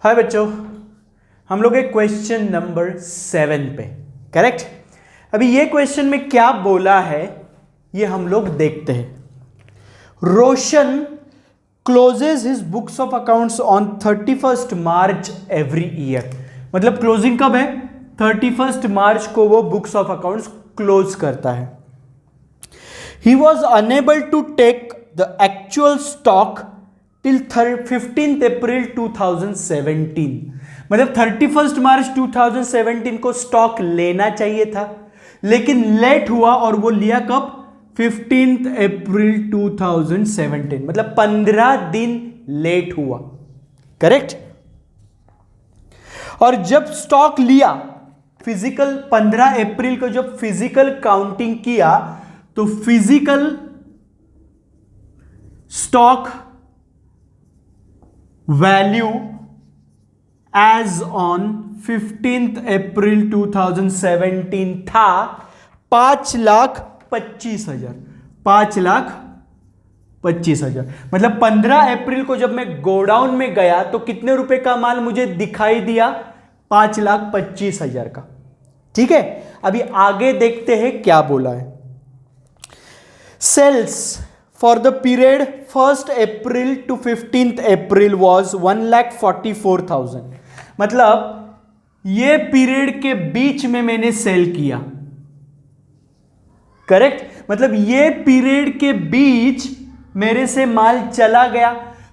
हाय बच्चों, हम लोग एक क्वेश्चन नंबर 7 पे। करेक्ट। अभी ये क्वेश्चन में क्या बोला है ये हम लोग देखते हैं। Roshan closes his books of accounts on 31 March every year. मतलब क्लोजिंग कब है? 31 मार्च को वो बुक्स ऑफ अकाउंट्स क्लोज करता है। He was unable to take the actual stock till 15 April 2017। मतलब 31 मार्च 2017 को स्टॉक लेना चाहिए था, लेकिन लेट हुआ और वो लिया कब? 15 अप्रैल 2017। मतलब 15 दिन लेट हुआ। करेक्ट। और जब स्टॉक लिया फिजिकल 15 अप्रैल को जब फिजिकल काउंटिंग किया तो physical stock value as on 15 April 2017 था 5,25,000। 5,25,000। मतलब 15 अप्रैल को जब मैं गोडाउन में गया तो कितने रुपए का माल मुझे दिखाई दिया? 5,25,000 का। ठीक है, अभी आगे देखते हैं क्या बोला है। Sales for the period 1 April to 15 April was 1,44,000। मतलब ये पीरियड के बीच में मैंने सेल किया। करेक्ट। मतलब ये पीरियड के बीच मेरे से माल चला गया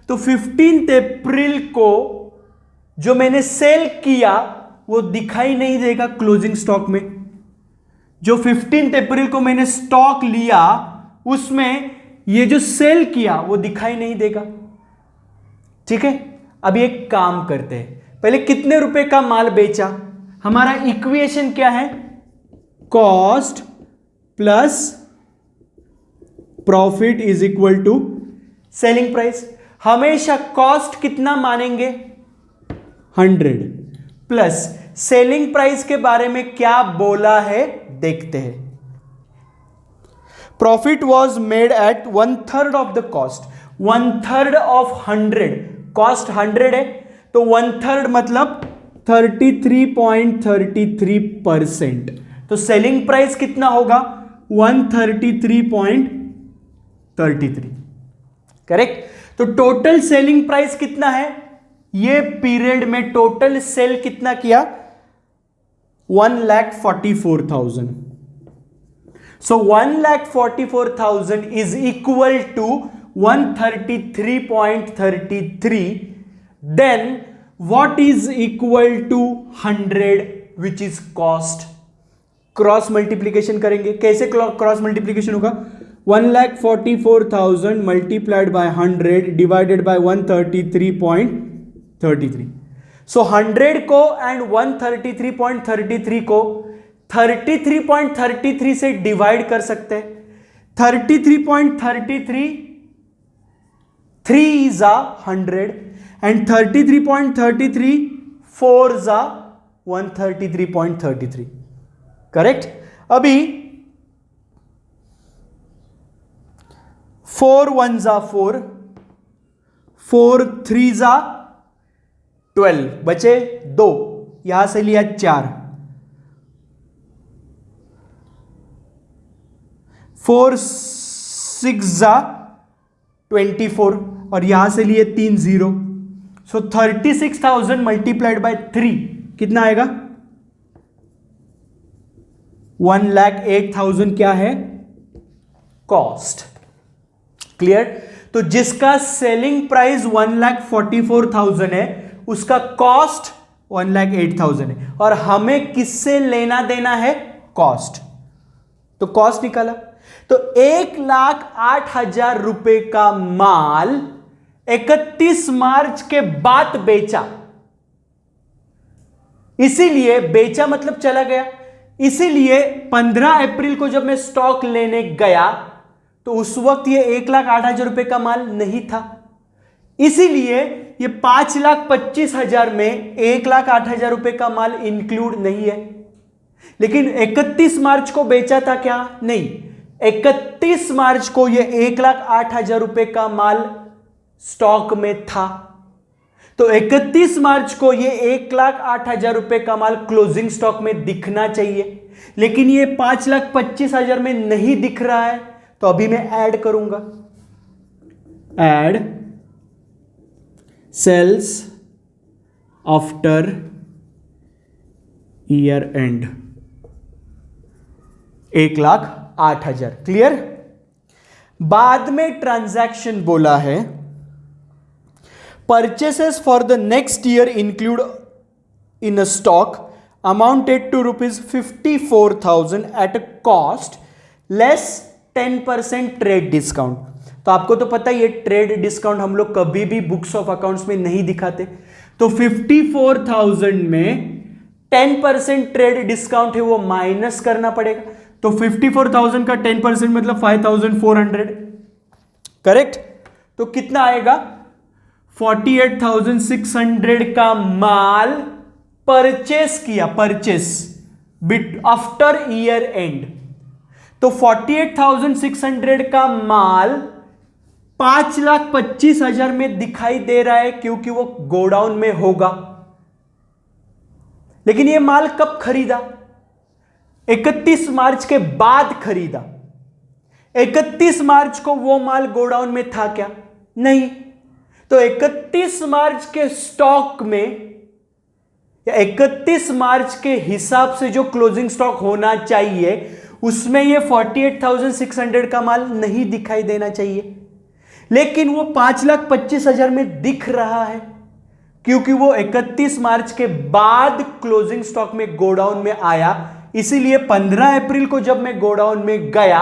तो 15 अप्रैल को जो मैंने सेल किया वो दिखाई नहीं देगा क्लोजिंग स्टॉक में। जो 15 अप्रैल को मैंने स्टॉक लिया उसमें ये जो सेल किया वो दिखाई नहीं देगा। ठीक है, अभी एक काम करते हैं। पहले कितने रुपए का माल बेचा? हमारा इक्वेशन क्या है? Cost plus profit is equal to selling price. हमेशा कॉस्ट कितना मानेंगे? 100 प्लस सेलिंग प्राइस के बारे में क्या बोला है देखते हैं। Profit was made at 1/3 of the cost. 1/3 of 100। Cost 100 है तो 1/3 मतलब 33.33%। तो सेलिंग प्राइस कितना होगा? 133.33। करेक्ट। तो टोटल सेलिंग प्राइस कितना है? ये पीरियड में टोटल सेल कितना किया? 1,44,000। So 1,44,000 is equal to 133.33. Then what is equal to 100 which is cost? Cross multiplication करेंगे। कैसे क्रॉस मल्टीप्लीकेशन होगा? 1,44,000 मल्टीप्लाइड बाय 100 डिवाइडेड बाय 133.33। सो 100 को एंड 133.33 को 33.33 से डिवाइड कर सकते हैं। 33.33 3 जा 100 एंड 33.33 4 जा 133.33। करेक्ट। अभी 4 1 जा 4, 4 3 जा 12, बचे 2, यहां से लिया 4, 4 6 जा 24 और यहां से लिए 3 0। सो 36,000 मल्टीप्लाइड बाय 3 कितना आएगा? 1,08,000 क्या है? कॉस्ट। क्लियर। तो जिसका सेलिंग प्राइस 1,44,000 है उसका कॉस्ट 1,08,000 है और हमें किससे लेना देना है? कॉस्ट। तो कॉस्ट निकाला तो 1,08,000 रुपए का माल 31 मार्च के बाद बेचा। इसीलिए बेचा मतलब चला गया। इसीलिए 15 अप्रैल को जब मैं स्टॉक लेने गया तो उस वक्त ये 1,08,000 रुपए का माल नहीं था। इसीलिए ये 5,25,000 में 1,08,000 रुपए का माल इंक्लूड नहीं है। लेकिन 31 मार्च को बेचा था क्या? नहीं। 31 मार्च को ये 1,08,000 रुपए का माल स्टॉक में था। तो 31 मार्च को ये 1,08,000 रुपए का माल क्लोजिंग स्टॉक में दिखना चाहिए, लेकिन ये 5,25,000 में नहीं दिख रहा है। तो अभी मैं ऐड करूंगा, add sales after year end 1,08,000। Clear. बाद में ट्रांजैक्शन बोला है purchases for the next year include in a stock amounted to ₹54,000 at a cost less 10% trade discount. तो आपको तो पता ही है ट्रेड डिस्काउंट हम लोग कभी भी बुक्स ऑफ अकाउंट्स में नहीं दिखाते। तो 54,000 में 10% ट्रेड डिस्काउंट है वो माइनस करना पड़ेगा। तो 54,000 का 10% मतलब 5,400। करेक्ट। तो कितना आएगा? 48,600 का माल परचेस किया, purchase bit after year and. तो 48,600 का माल 5,25,000 में दिखाई दे रहा है क्योंकि वो गोडाउन में होगा। लेकिन ये माल कब खरीदा? 31 मार्च के बाद खरीदा। 31 मार्च को वो माल गोडाउन में था क्या? नहीं। तो 31 मार्च के स्टॉक में या 31 मार्च के हिसाब से जो क्लोजिंग स्टॉक होना चाहिए उसमें ये 48,600 का माल नहीं दिखाई देना चाहिए, लेकिन वो 5,25,000 में दिख रहा है क्योंकि वो 31 मार्च के बाद क्लोजिंग स्टॉक में गोडाउन में आया। इसीलिए 15 अप्रैल को जब मैं गोडाउन में गया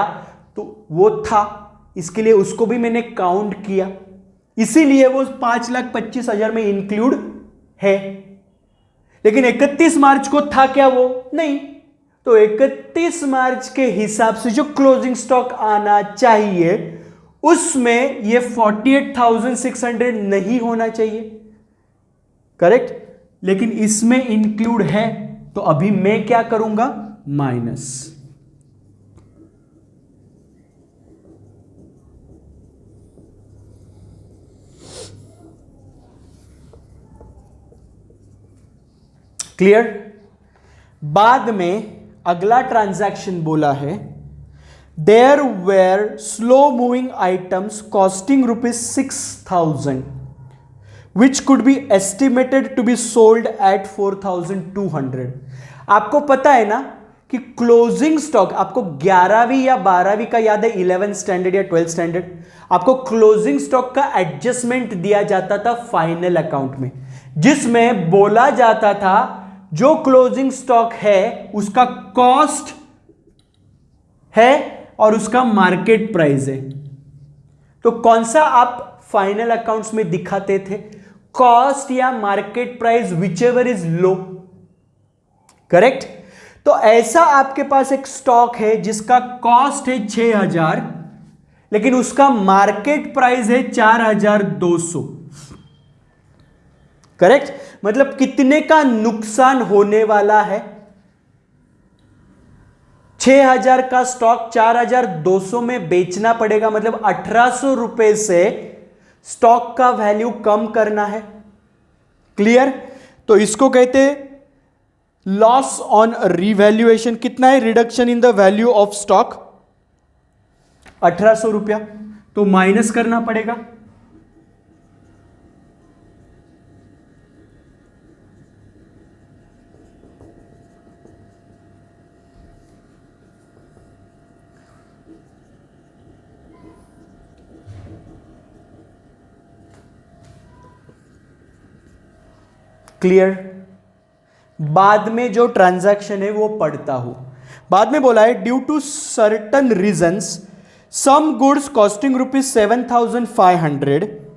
तो वो था, इसके लिए उसको भी मैंने काउंट किया, इसीलिए वो 5,25,000 में इंक्लूड है। लेकिन 31 मार्च को था क्या? वो नहीं। तो 31 मार्च के हिसाब से जो क्लोजिंग स्टॉक आना चाहिए उसमें ये 48,600 नहीं होना चाहिए। करेक्ट। लेकिन इसमें इंक्लूड है, तो अभी मैं क्या करूंगा? माइनस। क्लियर। बाद में अगला ट्रांजैक्शन बोला है there were slow moving items costing ₹6,000 which could be estimated to be sold at 4,200। आपको पता है ना कि क्लोजिंग स्टॉक, आपको 11वीं या 12वीं का याद है, 11th स्टैंडर्ड या 12th स्टैंडर्ड, आपको क्लोजिंग स्टॉक का एडजस्टमेंट दिया जाता था फाइनल अकाउंट में, जिसमें बोला जाता था जो क्लोजिंग स्टॉक है उसका कॉस्ट है और उसका मार्केट प्राइस है। तो कौन सा आप फाइनल अकाउंट्स में दिखाते थे? कॉस्ट या market price, which ever is low. Correct. तो ऐसा आपके पास एक स्टॉक है जिसका कॉस्ट है 6,000 लेकिन उसका मार्केट प्राइस है 4,200। करेक्ट। मतलब कितने का नुकसान होने वाला है? 6,000 का स्टॉक 4,200 में बेचना पड़ेगा, मतलब 1,800 रुपए से स्टॉक का वैल्यू कम करना है। क्लियर। तो इसको कहते हैं लॉस ऑन रिवैल्यूएशन। कितना है reduction in the value of stock? 1,800 रुपया। तो माइनस करना पड़ेगा। क्लियर। बाद में जो ट्रांजैक्शन है वो पढ़ता हूं। बाद में बोला है due to certain reasons some goods costing ₹7,500,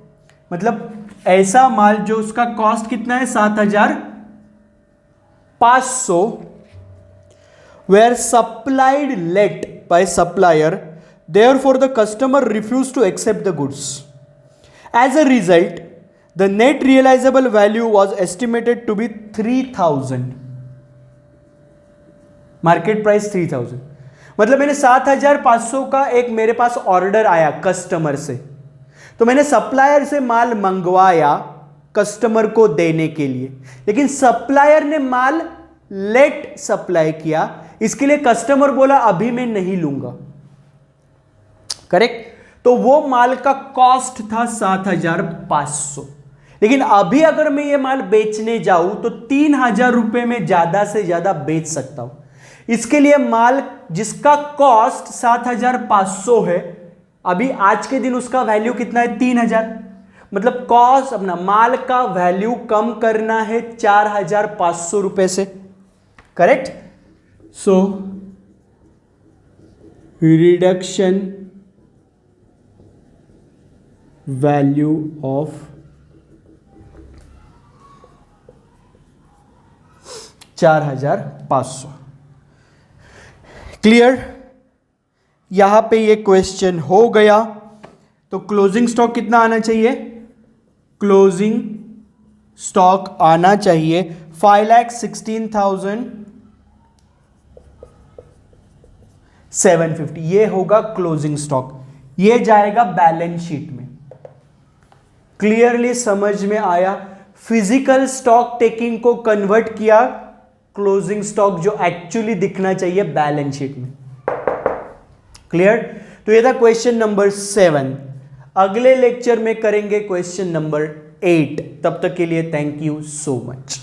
मतलब ऐसा माल जो उसका कॉस्ट कितना है 7,500, were supplied late by supplier, therefore the customer refuse to accept the goods. As a result the net realizable value was estimated to be 3,000, market price 3,000। मतलब मैंने 7,500 का एक मेरे पास ऑर्डर आया कस्टमर से, तो तो मैंने सप्लायर से माल मंगवाया कस्टमर को देने के लिए, लेकिन सप्लायर ने माल लेट सप्लाई किया, इसके लिए कस्टमर बोला अभी मैं नहीं लूंगा, करेक्ट। तो वो माल का कॉस्ट था 7,500, लेकिन अभी अगर मैं ये माल बेचने जाऊं तो 3,000 रुपए में ज्यादा से ज्यादा बेच सकता हूं। इसके लिए माल जिसका कॉस्ट 7,500 है, अभी आज के दिन उसका वैल्यू कितना है? 3,000। मतलब कॉस्ट अपना माल का वैल्यू कम करना है 4,500 रुपए से, correct. So reduction value of 4,500। Clear? यहां पे ये क्वेश्चन हो गया। तो क्लोजिंग स्टॉक कितना आना चाहिए? क्लोजिंग स्टॉक आना चाहिए 5,16,750। ये होगा क्लोजिंग स्टॉक, ये जाएगा बैलेंस शीट में। क्लियरली समझ में आया? फिजिकल स्टॉक टेकिंग को कन्वर्ट किया क्लोजिंग स्टॉक, जो एक्चुअली दिखना चाहिए बैलेंस शीट में। क्लियर? तो ये था क्वेश्चन नंबर 7। अगले लेक्चर में करेंगे क्वेश्चन नंबर 8। तब तक के लिए थैंक यू सो मच।